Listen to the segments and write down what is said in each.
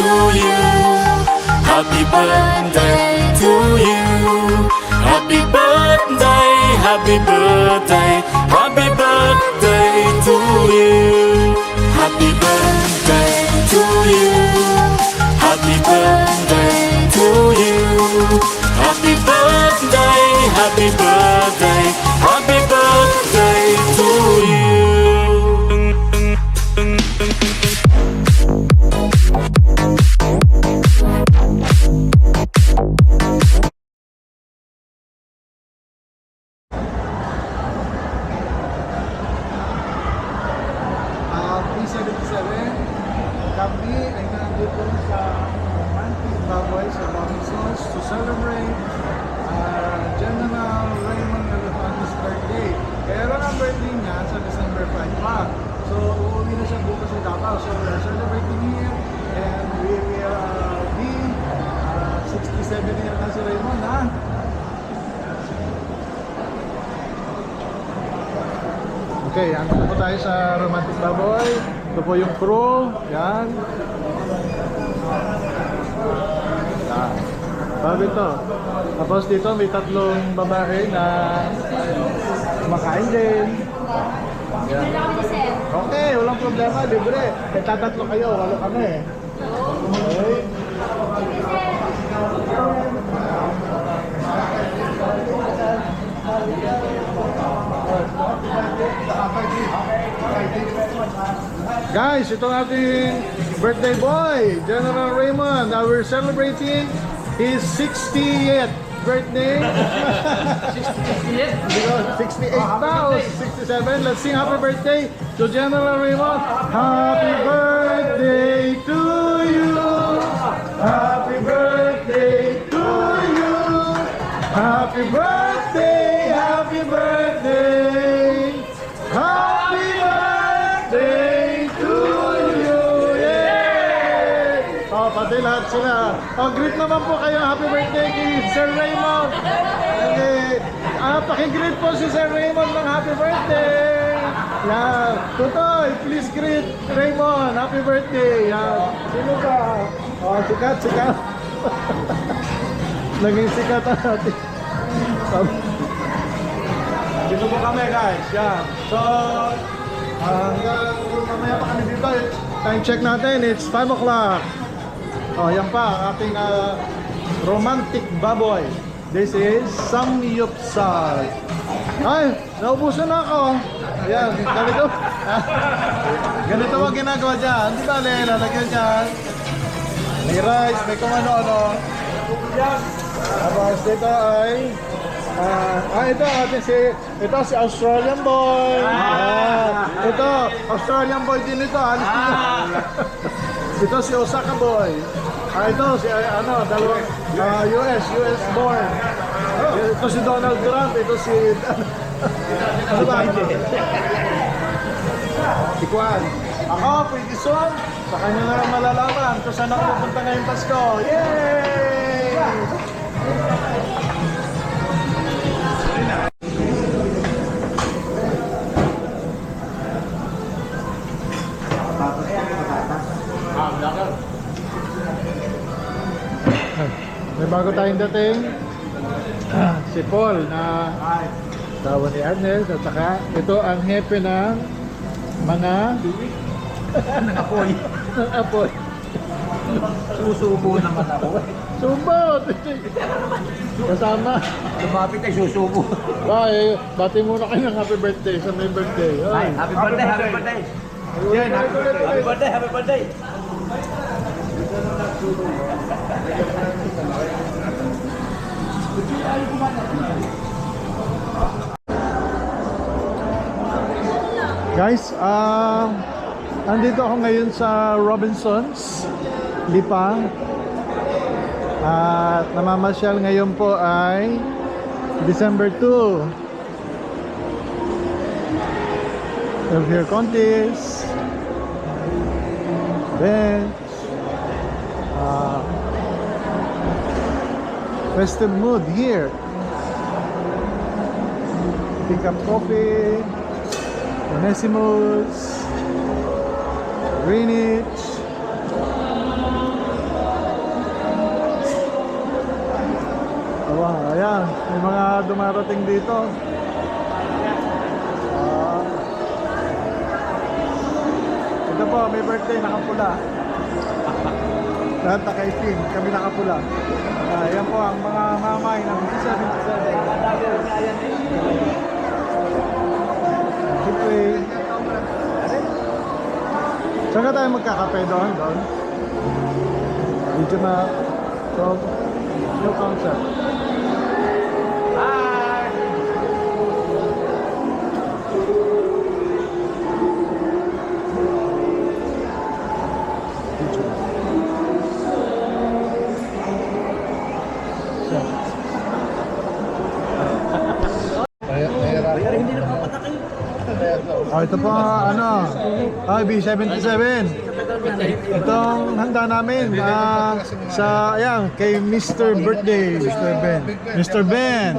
to you. Happy birthday to you. Happy birthday, happy birthday, happy birthday to you. Happy birthday to you. Happy birthday to you. Happy birthday, happy birthday, happy birthday to you. Kami ay nandito sa Romantic Baboy sa Robinsons to celebrate General Raymond Elefante's birthday. Pero ang birthday niya sa December 5 pa. So, uuwi na siya bukas sa Davao. So, we're celebrating here and we will be 67 years na si Raymond, ha? Okay, andito po tayo sa Romantic Baboy. Ito po yung crew. Yan. Yan. Bago ito. Tapos dito may tatlong babae na kumakain din. Yan. Okay, walang problema. Libre. Kaya tatatlo kayo. Walo kami. Okay. Guys, ito ating birthday boy, General Raymond. Now we're celebrating his 60th birthday. 68 now, 67. Let's sing happy birthday to General Raymond. Happy birthday to you. Happy birthday to you. Happy birthday, happy birthday. Happy birthday to you. Yay! Oh, pati lahat sila. Oh, greet naman po kayo. Happy birthday kay Sir Raymond. Okay. Paki-greet po si Sir Raymond ng happy birthday. Yan. Tutoy, please greet Raymond. Happy birthday. Yan. Sino ka? Oh, sikat, sikat. Naging sikat ang ating. Dito po kami, guys. Yan. So, hanggang mamaya pa kami dito. Time check natin. It's 5 o'clock. Oh, yan pa. Ating Romantic Baboy. This is Samyupsal. Ay, naubusan na ako. Ayan, ganito. Ganito ang ginagawa dyan. Di ba, lalagyan dyan. May rice, may kung ano-ano. Tapos dito ay ito si Australian boy. Ito Australian boy din ito. Ito si Osaka boy. Ito si dalawang US born. Ito si Donald Trump. Ito si ano ba? Si Kwan. Ako, pretty soon. Sa kanya na lang malalaman kung saan ako pupunta ngayong Pasko. Yay! May bago tayong dating. Si Paul na tawa ni Arnel. At saka ito ang hepe ng mga Nag-apoy. apoy. Susubo naman ako. Sumbot! Kasama. Lumapit ay susubo. Bye! Bati muna kayo ng happy birthday sa may birthday. Ay, happy birthday, happy birthday. Yan, happy birthday. Happy birthday, happy birthday. Guys, andito ako ngayon sa Robinsons, Lipa. At namamasyal ngayon po ay December 2. Beer contest, bench, festive mood here. Pick up coffee, Onesimus, Greenwich. Ayan, may mga dumarating dito. Ito po, may birthday, nakapula. Lahat nakaitim, kami nakapula. Ayan po ang mga mamay ng 77. Siyempre, saan ka tayo magkakape doon? Dito na. So, yung concept. Oh, ito po ano, B77. Itong handa namin sa ayan kay Mr. Birthday, Mr. Ben.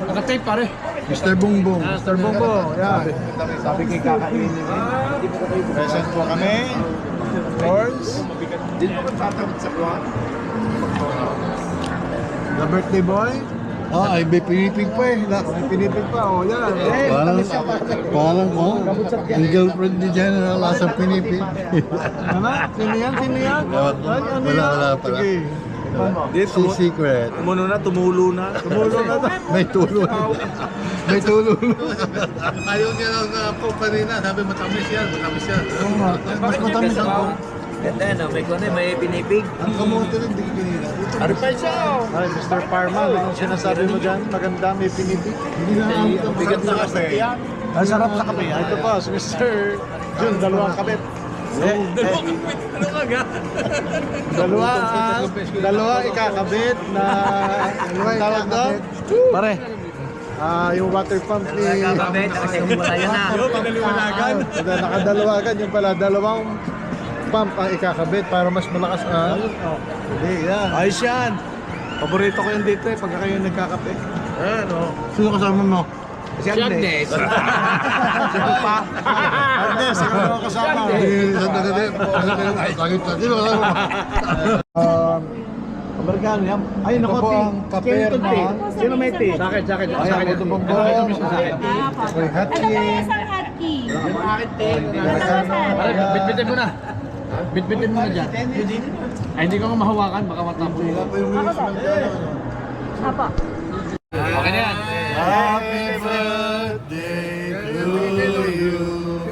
Nakatape pare. Mr. Bungbong, Mr. Bungbong. Ayan. Sabi kay kakainin. Present po kami. Of course. The birthday boy. Ay, may pinipig pa eh. May pinipig pa, oh yan. Parang, ang girlfriend ni General nasa pinipig. Ano? Sino yan? Wala pala. Sige. Si Secret. Tumulo na. May tulo na. May tulo na. Ayaw niya lang po kanina. Sabi matamis yan. Mas matamis ang Ganda no, may pinipig. Ang kamote rin, di kanina. Ay, Mr. Parma, anong sinasabi mo dyan? Maganda, may pinipig. Hindi na ang bigat na kape. Ang sarap sa kape. Ito pa, si Mr. Jun, dalawang kabit. Dalawa ikakabit na tawag doon? Pare. Yung water pump ni Kakabit, nakasimulan na. nakadalawagan yung pala dalawang pump ang ikakabit para mas malakas hindi yan. Ayos yan. Paborito ko yung dito eh, pagka kayo nagkakape. Ano? Sino kasama mo? Si Agnes. Agnes, ikaw ang kasama. Sino kasama mo? Amerikano yan. Ay, naku, Ito po ang kaper na Sino may tea? Sa akin. Ayan, ito pong bong. May hati. Ano ba isang hotki? Pare, bitbitin mo na. Bitbitin mo na dyan. Ay, hindi ko nga mahawakan, baka matapon. Apo. Okay na yan. Happy birthday to you.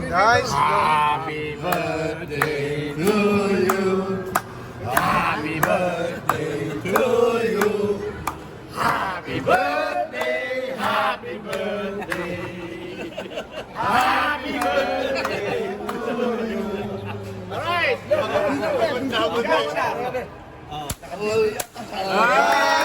Guys, Happy birthday to you. Happy birthday to you. Happy birthday, happy birthday. Happy birthday to you. Alright.